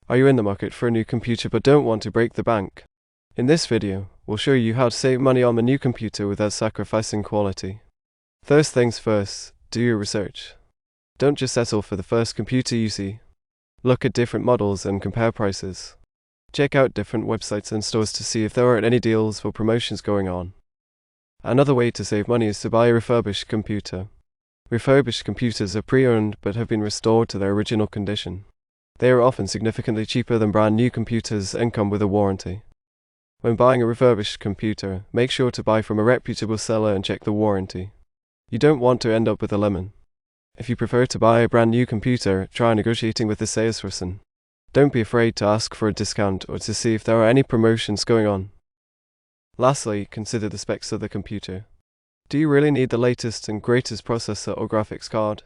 Are you in the market for a new computer but don't want to break the bank? In this video, we'll show you how to save money on the new computer without sacrificing quality. First things first, do your research. Don't just settle for the first computer you see. Look at different models and compare prices. Check out different websites and stores to see if there are any deals or promotions going on. Another way to save money is to buy a refurbished computer. Refurbished computers are pre-owned but have been restored to their original condition. They are often significantly cheaper than brand new computers and come with a warranty. When buying a refurbished computer, make sure to buy from a reputable seller and check the warranty. You don't want to end up with a lemon. If you prefer to buy a brand new computer, try negotiating with the salesperson. Don't be afraid to ask for a discount or to see if there are any promotions going on. Lastly, consider the specs of the computer. Do you really need the latest and greatest processor or graphics card?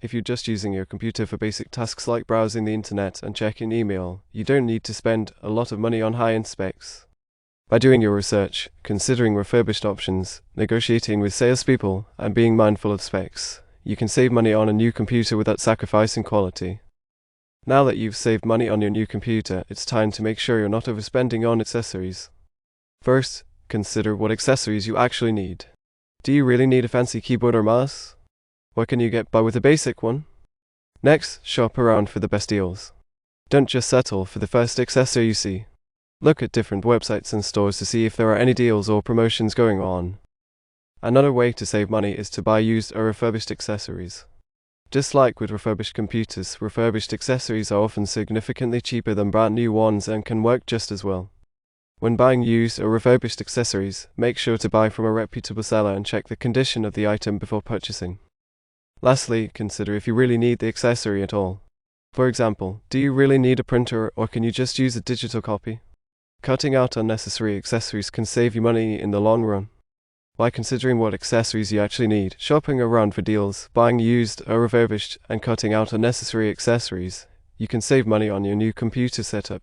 If you're just using your computer for basic tasks like browsing the internet and checking email, you don't need to spend a lot of money on high-end specs. By doing your research, considering refurbished options, negotiating with salespeople, and being mindful of specs, you can save money on a new computer without sacrificing quality. Now that you've saved money on your new computer, it's time to make sure you're not overspending on accessories. First, consider what accessories you actually need. Do you really need a fancy keyboard or mouse? What can you get by with a basic one? Next, shop around for the best deals. Don't just settle for the first accessory you see. Look at different websites and stores to see if there are any deals or promotions going on. Another way to save money is to buy used or refurbished accessories. Just like with refurbished computers, refurbished accessories are often significantly cheaper than brand new ones and can work just as well. When buying used or refurbished accessories, make sure to buy from a reputable seller and check the condition of the item before purchasing. Lastly, consider if you really need the accessory at all. For example, do you really need a printer or can you just use a digital copy? Cutting out unnecessary accessories can save you money in the long run. By considering what accessories you actually need, shopping around for deals, buying used or refurbished, and cutting out unnecessary accessories, you can save money on your new computer setup.